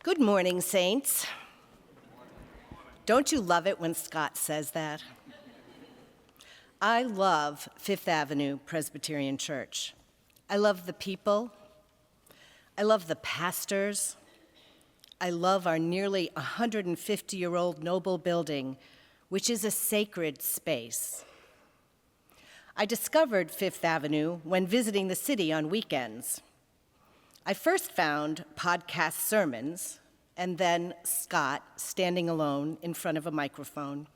Good morning, saints. Don't you love it when Scott says that? I love Fifth Avenue Presbyterian Church. I love the people. I love the pastors. I love our nearly 150-year-old noble building, which is a sacred space. I discovered Fifth Avenue when visiting the city on weekends. I first found podcast sermons, and then Scott standing alone in front of a microphone.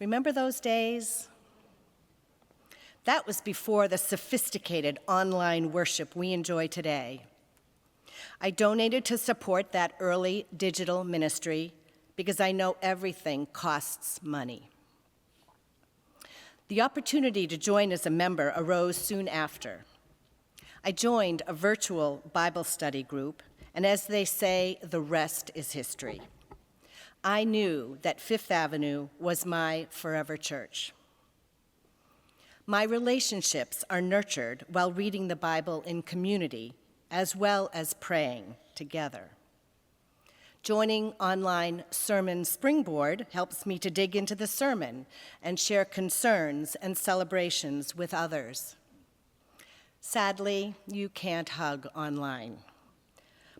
Remember those days? That was before the sophisticated online worship we enjoy today. I donated to support that early digital ministry because I know everything costs money. The opportunity to join as a member arose soon after. I joined a virtual Bible study group, and as they say, the rest is history. I knew that Fifth Avenue was my forever church. My relationships are nurtured while reading the Bible in community, as well as praying together. Joining online Sermon Springboard helps me to dig into the sermon and share concerns and celebrations with others. Sadly, you can't hug online.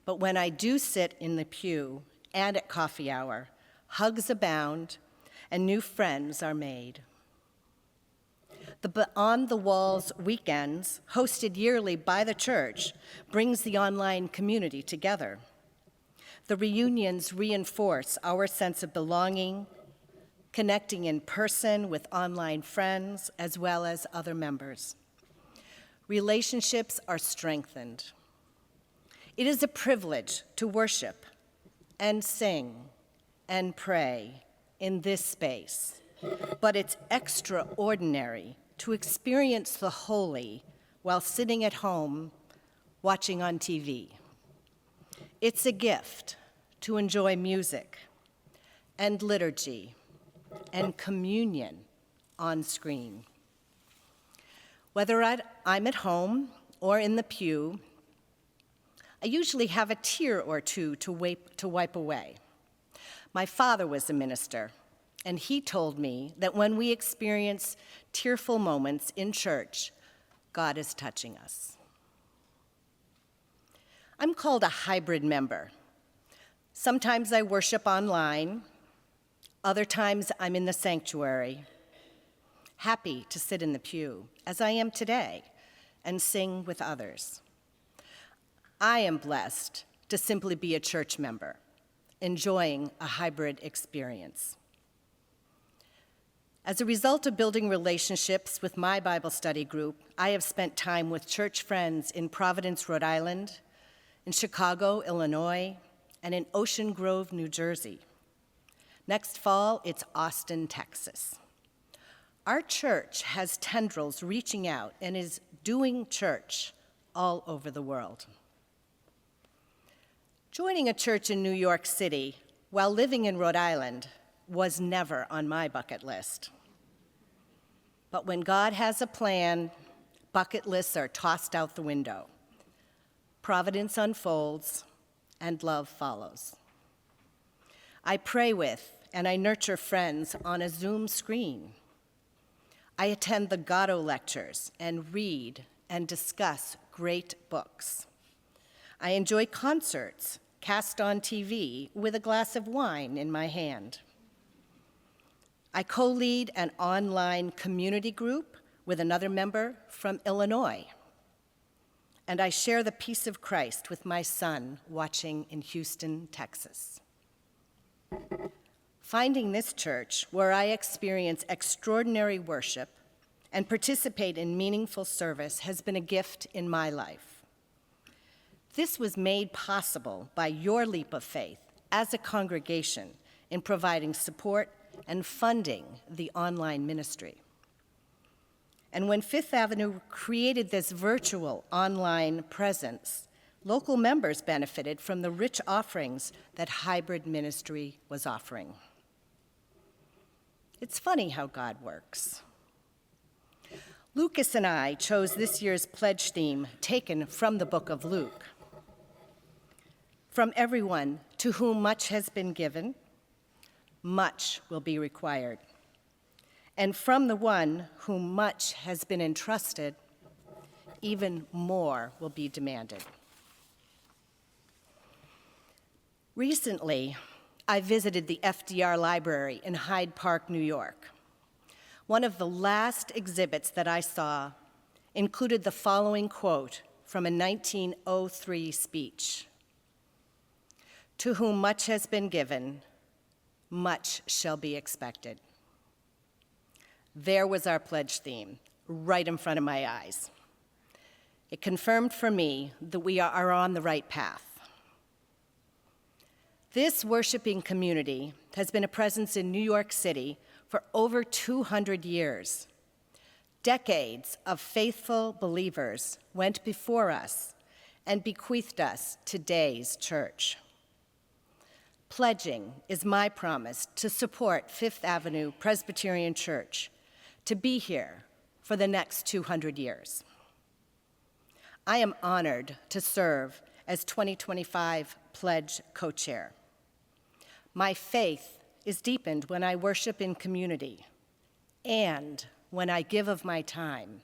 But when I do sit in the pew and at coffee hour, hugs abound and new friends are made. The On the Walls weekends, hosted yearly by the church, brings the online community together. The reunions reinforce our sense of belonging, connecting in person with online friends as well as other members. Relationships are strengthened. It is a privilege to worship and sing and pray in this space, but it's extraordinary to experience the holy while sitting at home watching on TV. It's a gift to enjoy music and liturgy and communion on screen. Whether I'm at home or in the pew, I usually have a tear or two to wipe away. My father was a minister, and he told me that when we experience tearful moments in church, God is touching us. I'm called a hybrid member. Sometimes I worship online, other times I'm in the sanctuary, happy to sit in the pew, as I am today, and sing with others. I am blessed to simply be a church member, enjoying a hybrid experience. As a result of building relationships with my Bible study group, I have spent time with church friends in Providence, Rhode Island, in Chicago, Illinois, and in Ocean Grove, New Jersey. Next fall, it's Austin, Texas. Our church has tendrils reaching out and is doing church all over the world. Joining a church in New York City while living in Rhode Island was never on my bucket list. But when God has a plan, bucket lists are tossed out the window. Providence unfolds, and love follows. I pray with and I nurture friends on a Zoom screen. I attend the Gatto lectures and read and discuss great books. I enjoy concerts cast on TV with a glass of wine in my hand. I co-lead an online community group with another member from Illinois. And I share the peace of Christ with my son watching in Houston, Texas. Finding this church where I experience extraordinary worship and participate in meaningful service has been a gift in my life. This was made possible by your leap of faith as a congregation in providing support and funding the online ministry. And when Fifth Avenue created this virtual online presence, local members benefited from the rich offerings that hybrid ministry was offering. It's funny how God works. Lucas and I chose this year's pledge theme taken from the book of Luke. From everyone To whom much has been given, much will be required. And from the one whom much has been entrusted, even more will be demanded. Recently, I visited the FDR Library in Hyde Park, New York. One of the last exhibits that I saw included the following quote from a 1903 speech: "To whom much has been given, much shall be expected." There was our pledge theme, right in front of my eyes. It confirmed for me that we are on the right path. This worshiping community has been a presence in New York City for over 200 years. Decades of faithful believers went before us and bequeathed us today's church. Pledging is my promise to support Fifth Avenue Presbyterian Church to be here for the next 200 years. I am honored to serve as 2025 Pledge co-chair. My faith is deepened when I worship in community, and when I give of my time,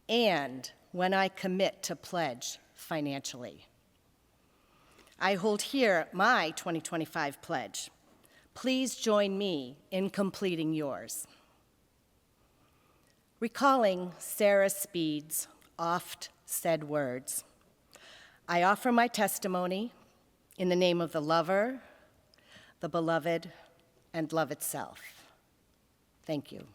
and when I commit to pledge financially. I hold here my 2025 pledge. Please join me in completing yours. Recalling Sarah Speed's oft-said words, I offer my testimony in the name of the lover, the beloved, and love itself. Thank you.